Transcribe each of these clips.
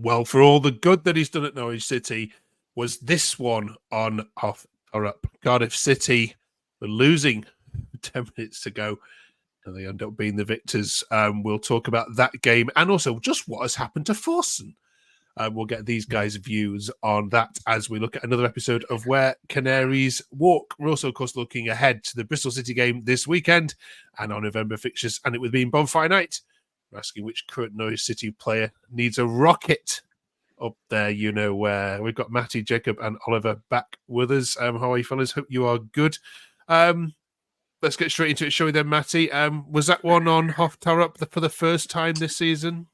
Well, for all the good that he's done at Norwich City, was this one on Hoff Thorup. Cardiff City were losing 10 minutes to go, and they end up being the victors. We'll talk about that game and also just what has happened to Fawcett. We'll get these guys' views on that as we look at another episode of Where Canaries Walk. We're also, of course, looking ahead to the Bristol City game this weekend and our November fixtures, and it would be bonfire night. We're asking which current Norwich City player needs a rocket up there, you know where. We've got Matty, Jacob, and Oliver back with us. How are you, fellas? Hope you are good. Let's get straight into it, shall we then, Matty? Was that one on Hoff Thorup for the first time this season?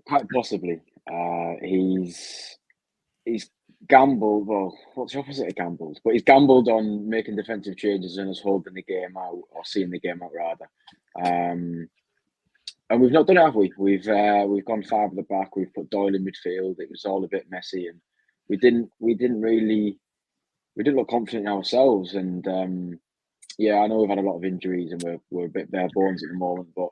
Quite possibly. He's gambled. Well, what's the opposite of gambled? But he's gambled on making defensive changes and us holding the game out, or seeing the game out rather. And we've not done it, have we? We've gone 5 at the back. We've put Doyle in midfield. It was all a bit messy, and we didn't look confident in ourselves. And I know we've had a lot of injuries and we're a bit bare bones at the moment. But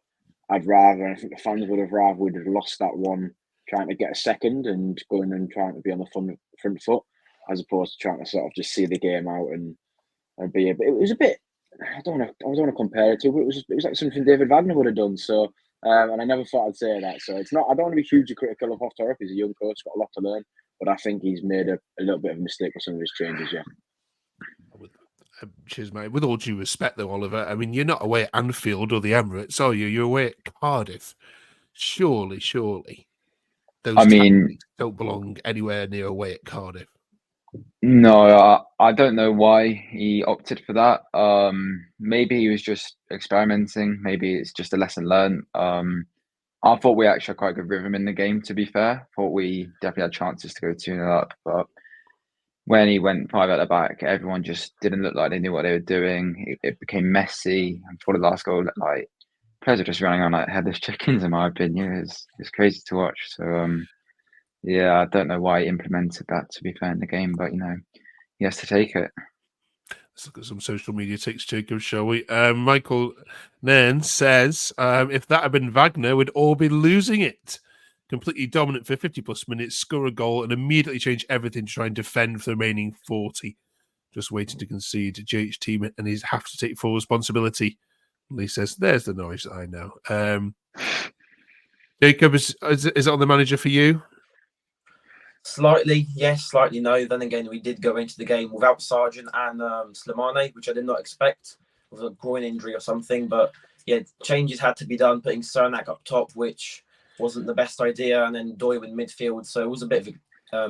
I'd rather, and I think the fans would have rather we'd have lost that one trying to get a second and going and trying to be on the front foot, as opposed to trying to sort of just see the game out and be a bit. It was a bit. I don't want to compare it to, but it was like something David Wagner would have done. So, and I never thought I'd say that. So it's not. I don't want to be hugely critical of Hoff Thorup. He's a young coach, got a lot to learn, but I think he's made a little bit of a mistake with some of his changes. Yeah. Cheers, mate. With all due respect, though, Oliver, I mean, you're not away at Anfield or the Emirates, are you? You're away at Cardiff. Surely, those don't belong anywhere near away at Cardiff. No, I don't know why he opted for that. Maybe he was just experimenting. Maybe it's just a lesson learned. I thought we actually had quite good rhythm in the game, to be fair. Thought we definitely had chances to go 2-0 up. But when he went 5 at the back, everyone just didn't look like they knew what they were doing. It became messy. And for the last goal, like, players are just running around like headless chickens, in my opinion. It's crazy to watch. So, I don't know why he implemented that, to be fair, in the game, but, he has to take it. Let's look at some social media takes, Jacob, shall we? Michael Nairn says, if that had been Wagner, we'd all be losing it. Completely dominant for 50-plus minutes, score a goal, and immediately change everything to try and defend for the remaining 40. Just waiting to concede. JH team, and he's have to take full responsibility. Lee says, there's the noise that I know. Jacob, is it on the manager for you? Slightly, yes, slightly no. Then again, we did go into the game without Sargent and Slimane, which I did not expect, with a groin injury or something. But yeah, changes had to be done, putting Cernak up top, which wasn't the best idea, and then Doyle in midfield. So it was a bit of a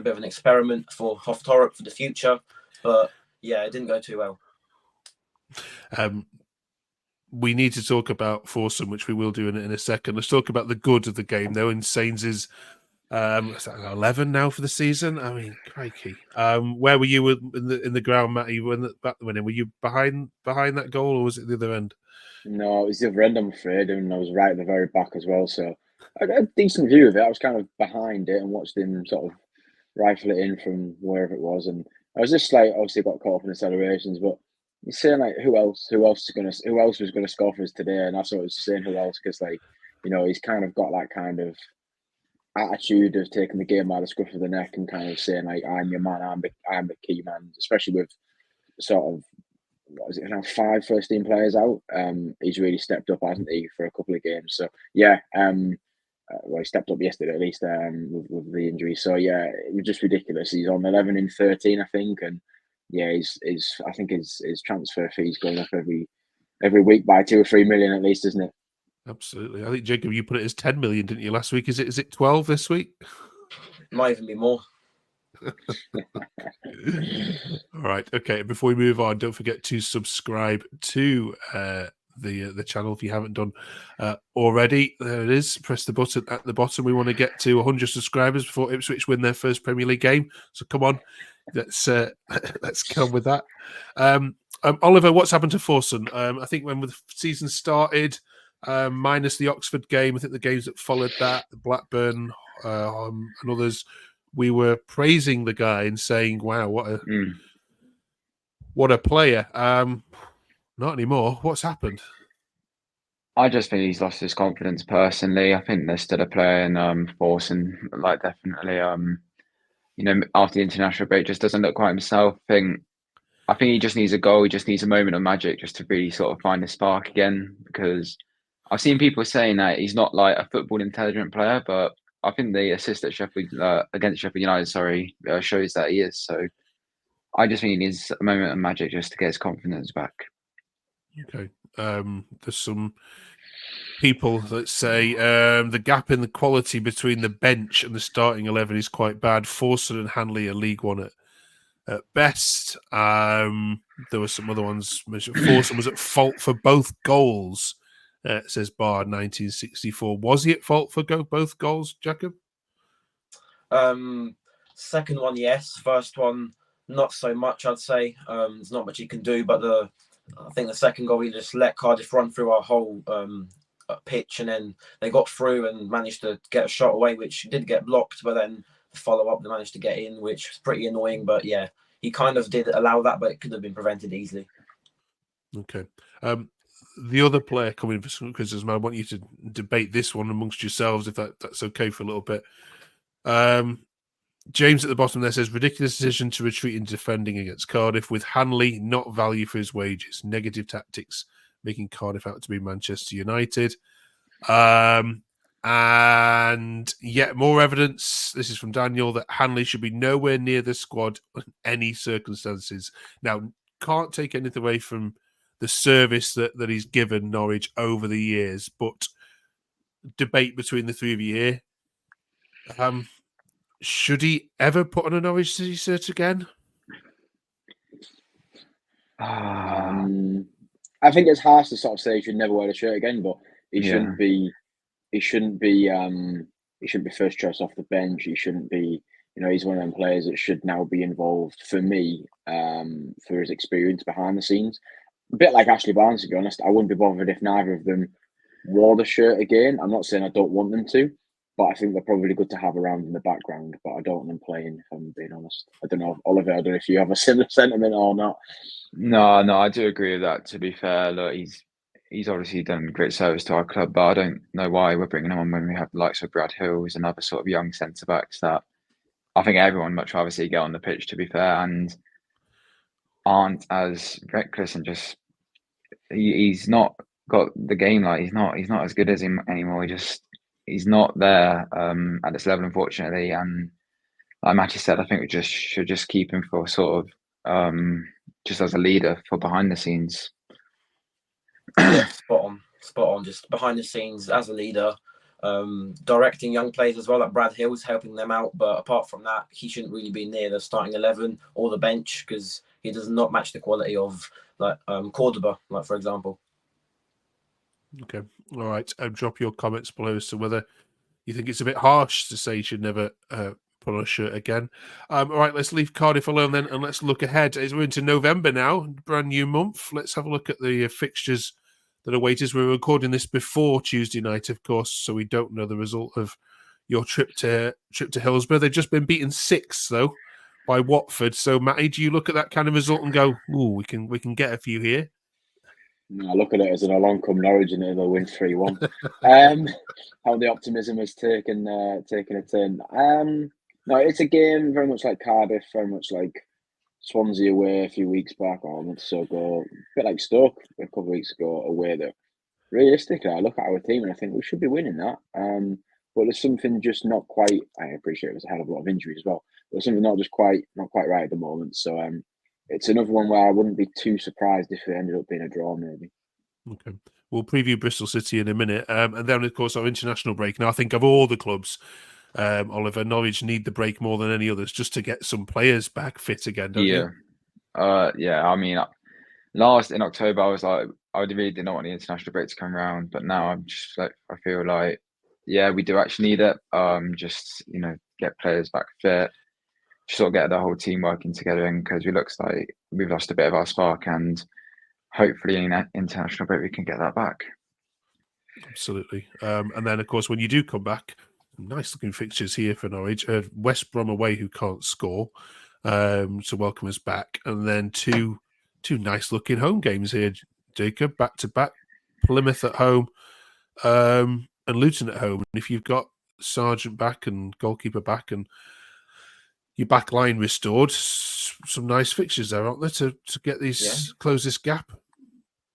bit of an experiment for Hoff Thorup for the future. But yeah, it didn't go too well. We need to talk about Fawcett, which we will do in a second. Let's talk about the good of the game, though. And Sainz is 11 now for the season. I mean, crikey. Where were you in the ground, Matty, when were you behind that goal, or was it the other end? No, it was the other end, I'm afraid, and I was right at the very back as well. So I got a decent view of it. I was kind of behind it and watched him sort of rifle it in from wherever it was, and I was just like, obviously got caught up in the celebrations, but you're saying like, who else was gonna score for us today? And I thought it was saying who else, because like, he's kind of got that kind of attitude of taking the game by the scruff of the neck and kind of saying like, I'm your man, I'm the key man, especially with sort of, what is it now, 5 first team players out. He's really stepped up, hasn't he, for a couple of games. So yeah, he stepped up yesterday at least with the injury. So yeah, it was just ridiculous. He's on 11 in 13, I think, and yeah, I think his transfer fee's going up every week by 2 or 3 million at least, isn't it? Absolutely. I think, Jacob, you put it as 10 million, didn't you, last week? Is it 12 this week? Might even be more. All right. Okay. Before we move on, don't forget to subscribe to the channel if you haven't done already. There it is. Press the button at the bottom. We want to get to 100 subscribers before Ipswich win their first Premier League game. So come on, let's get on with that. Oliver, what's happened to Fawcett? I think when the season started, minus the Oxford game, I think the games that followed that, the Blackburn and others, we were praising the guy and saying, "Wow, what a player!" Not anymore. What's happened? I just think he's lost his confidence personally. I think there's still a player in force and like definitely after the international break just doesn't look quite himself. I think he just needs a goal. He just needs a moment of magic just to really sort of find the spark again. Because I've seen people saying that he's not like a football intelligent player, but I think the assist at Sheffield against Sheffield United, shows that he is. So I just think he needs a moment of magic just to get his confidence back. Okay. There's some people that say the gap in the quality between the bench and the starting 11 is quite bad. Fawcett and Hanley are League One at best. There were some other ones. Fawcett was at fault for both goals, says Bard 1964. Was he at fault for both goals, Jacob? Second one, yes. First one, not so much, I'd say. There's not much he can do, but I think the second goal, he just let Cardiff run through our whole pitch, and then they got through and managed to get a shot away, which did get blocked, but then the follow-up, they managed to get in, which was pretty annoying. But yeah, he kind of did allow that, but it could have been prevented easily. Okay. The other player coming for some criticism, I want you to debate this one amongst yourselves, if that's okay for a little bit. James at the bottom there says, ridiculous decision to retreat in defending against Cardiff with Hanley, not value for his wages. Negative tactics, making Cardiff out to be Manchester United. And yet more evidence, this is from Daniel, that Hanley should be nowhere near the squad in any circumstances. Now, can't take anything away from the service that he's given Norwich over the years, but debate between the three of you here. Should he ever put on a Norwich City shirt again? I think it's harsh to sort of say he should never wear the shirt again, but he shouldn't be. He shouldn't be. He shouldn't be first choice off the bench. He shouldn't be. He's one of them players that should now be involved. For me, for his experience behind the scenes, a bit like Ashley Barnes. To be honest, I wouldn't be bothered if neither of them wore the shirt again. I'm not saying I don't want them to, but I think they're probably good to have around in the background. But I don't want them playing, if I'm being honest. I don't know, Oliver, I don't know if you have a similar sentiment or not. No, I do agree with that, to be fair. Look, he's obviously done great service to our club, but I don't know why we're bringing him on when we have the likes of Brad Hills and other sort of young centre-backs that I think everyone much rather see get on the pitch, to be fair, and aren't as reckless and just... He's not got the game, like he's not as good as him anymore. He's not there at this level, unfortunately. And like Matty said, I think we should just keep him for sort of just as a leader for behind the scenes. Yeah, spot on. Just behind the scenes as a leader, directing young players as well, like Brad Hills, helping them out. But apart from that, he shouldn't really be near the starting 11 or the bench because he does not match the quality of like Cordoba, like for example. Okay, all right. Drop your comments below as to whether you think it's a bit harsh to say you should never put on a shirt again. All right, let's leave Cardiff alone then, and let's look ahead. As we're into November now, brand new month. Let's have a look at the fixtures that await us. We're recording this before Tuesday night, of course, so we don't know the result of your trip to Hillsborough. They've just been beaten 6 though by Watford. So, Matty, do you look at that kind of result and go, "Ooh, we can get a few here"? No, I look at it as an along come Norwich and they'll win 3-1. How the optimism has taken a turn. No, it's a game very much like Cardiff, very much like Swansea away a few weeks back or a month or so ago, a bit like Stoke a couple of weeks ago away. That realistically, I look at our team and I think we should be winning that. But there's something just not quite. I appreciate there's a hell of a lot of injuries as well. But there's something not quite right at the moment. So it's another one where I wouldn't be too surprised if it ended up being a draw, maybe. Okay. We'll preview Bristol City in a minute. And then, of course, our international break. Now, I think of all the clubs, Oliver, Norwich need the break more than any others just to get some players back fit again, don't you? Yeah. I mean, last in October, I was like, I really did not want the international break to come around. But now I'm just like, I feel like, yeah, we do actually need it. Just, get players back fit. Sort of get the whole team working together because it looks like we've lost a bit of our spark, and hopefully in that international break we can get that back. Absolutely. And then, of course, when you do come back, nice looking fixtures here for Norwich. West Brom away, who can't score, to welcome us back, and then two nice looking home games here, Jacob, back to back. Plymouth at home, and Luton at home. And if you've got Sargent back and goalkeeper back and your back line restored, some nice fixtures there, aren't there, to get these close this gap?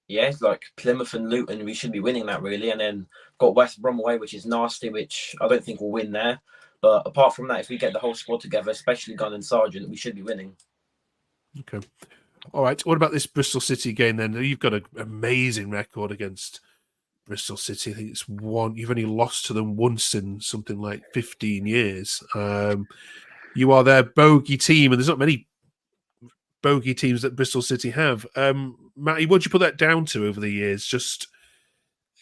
Yeah, it's like Plymouth and Luton, we should be winning that really. And then got West Brom away, which is nasty, which I don't think we'll win there. But apart from that, if we get the whole squad together, especially Gunn and Sargent, we should be winning. Okay. All right. What about this Bristol City game then? You've got an amazing record against Bristol City. I think it's you've only lost to them once in something like 15 years. You are their bogey team, and there's not many bogey teams that Bristol City have. Matty, what do you put that down to over the years? Just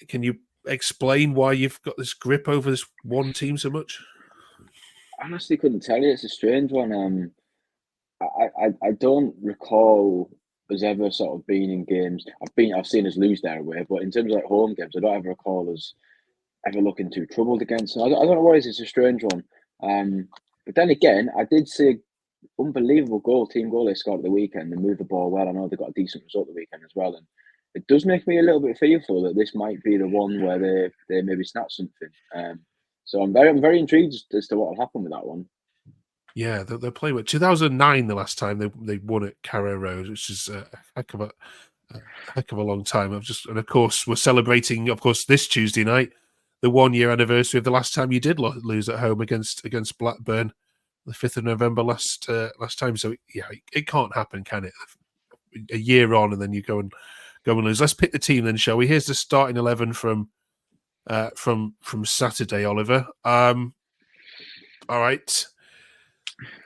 can you explain why you've got this grip over this one team so much? I honestly couldn't tell you. It's a strange one. I don't recall us ever sort of being in games. I've seen us lose their way, but in terms of like home games, I don't ever recall us ever looking too troubled against them. I don't know what it is. It's a strange one. But then again, I did see unbelievable team goal they scored at the weekend. They moved the ball well. I know they got a decent result the weekend as well, and it does make me a little bit fearful that this might be the one where they maybe snap something. So I'm very intrigued as to what will happen with that one. Yeah, they're playing with 2009 the last time they won at Carrow Road, which is a heck of a long time. And of course we're celebrating, of course, this Tuesday night the 1 year anniversary of the last time you did lose at home against Blackburn, the 5th of November last time. So yeah, it can't happen, can it? A year on, and then you go and lose. Let's pick the team then, shall we? Here's the starting 11 from Saturday, Oliver. All right.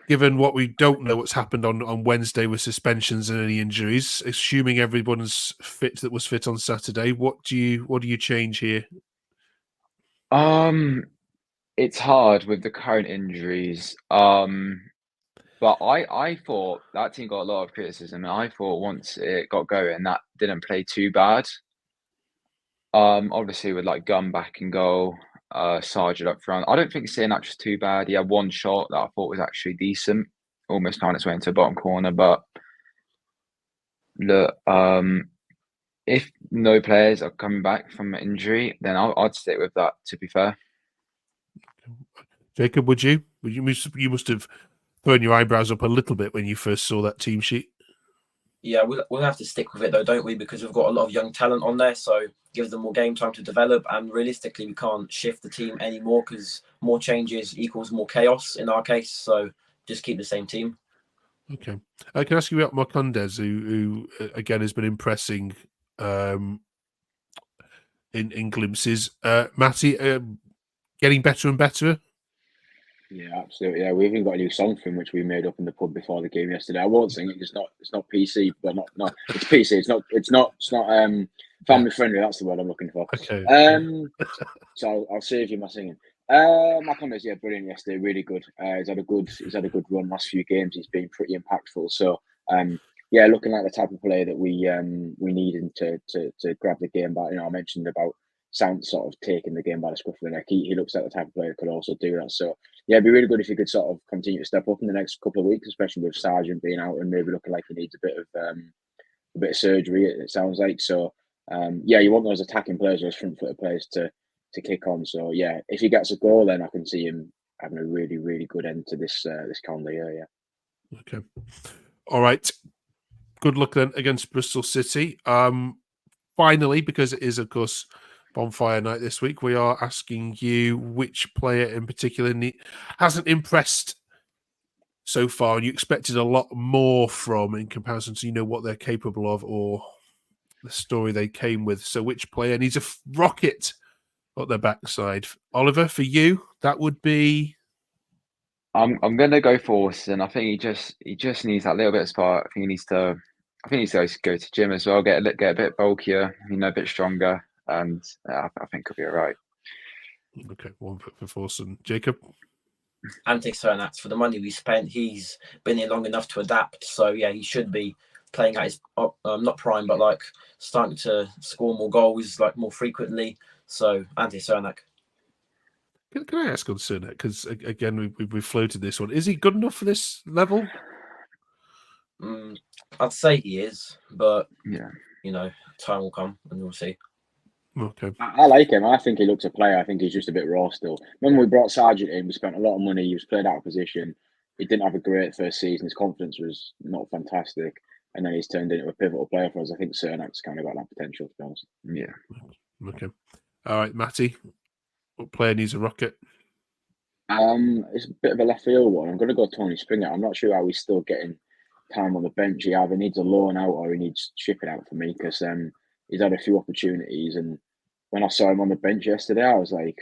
Given what we don't know what's happened on Wednesday with suspensions and any injuries, assuming everyone's fit that was fit on Saturday, what do you change here? It's hard with the current injuries. But I thought that team got a lot of criticism, and I thought once it got going, that didn't play too bad. Obviously with like Gunn back in goal, Sargent up front. I don't think Sinach was too bad. He had one shot that I thought was actually decent, almost found its way into the bottom corner. But look, if no players are coming back from injury, then I'd stick with that. To be fair, Jacob, would you? You must have thrown your eyebrows up a little bit when you first saw that team sheet. Yeah, we'll have to stick with it though, don't we? Because we've got a lot of young talent on there, so gives them more game time to develop. And realistically, we can't shift the team anymore because more changes equals more chaos in our case. So just keep the same team. Okay, I can ask you about Marcondes, who again has been impressing in glimpses. Matty, getting better and better. Yeah, absolutely. Yeah, we even got a new song for him, which we made up in the pub before the game yesterday. I won't sing it. It's not PC, but not. It's PC. It's not family friendly. That's the word I'm looking for. Okay. So I'll save you my singing. Macondes, yeah, brilliant yesterday. Really good. He's had a good run last few games. He's been pretty impactful. So yeah, looking like the type of player that we needed to grab the game back. I mentioned about Sainz sort of taking the game by the scruff of the neck. He looks like the type of player that could also do that. So yeah, it'd be really good if he could sort of continue to step up in the next couple of weeks, especially with Sargent being out and maybe looking like he needs a bit of surgery. It sounds like. So yeah, you want those attacking players, those front-footed players to kick on. So yeah, if he gets a goal, then I can see him having a really, really good end to this calendar year. Yeah. Okay. All right. Good luck then against Bristol City. Finally, because it is, of course, bonfire night this week, we are asking you which player in particular hasn't impressed so far and you expected a lot more from in comparison to what they're capable of or the story they came with. So which player needs a rocket at their backside? Oliver, for you, that would be... I'm gonna go Fawcett. I think he just needs that little bit of spark. I think he needs to go to gym as well, get a bit bulkier, a bit stronger, and I think he'll be all right. Okay, one for Fawcett. Jacob? Anti-Cernax, for the money we spent, he's been here long enough to adapt. So yeah, he should be playing at his not prime, but like starting to score more goals like more frequently. So Anti-Cernax. Can I ask on Cernak? Because again, we floated this one. Is he good enough for this level? I'd say he is, but yeah, time will come and we'll see. Okay. I like him. I think he looks a player. I think he's just a bit raw still. Remember, we brought Sargent in. We spent a lot of money. He was played out of position. He didn't have a great first season. His confidence was not fantastic. And then he's turned into a pivotal player for us. I think Cernak's kind of got that potential, to be honest. Yeah. Okay. All right, Matty. What player needs a rocket? It's a bit of a left field one. I'm going to go Tony Springer. I'm not sure how he's still getting time on the bench. He either needs a loan out or he needs shipping out for me because he's had a few opportunities. And when I saw him on the bench yesterday, I was like,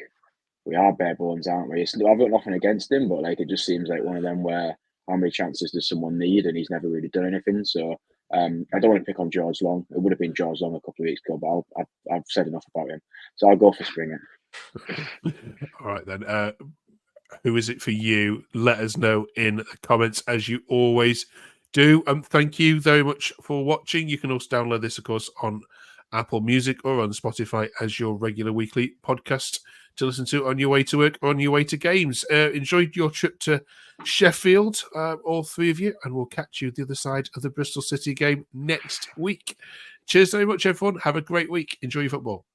we are bare bones, aren't we? I've got nothing against him, but like it just seems like one of them where how many chances does someone need, and he's never really done anything. So I don't want to pick on George Long. It would have been George Long a couple of weeks ago, but I've said enough about him, so I'll go for Springer. All right then. Who is it for you? Let us know in the comments as you always do. Thank you very much for watching. You can also download this, of course, on Apple Music or on Spotify as your regular weekly podcast to listen to on your way to work or on your way to games. Enjoyed your trip to Sheffield, all three of you, and we'll catch you the other side of the Bristol City game next week. Cheers very much, everyone. Have a great week. Enjoy your football.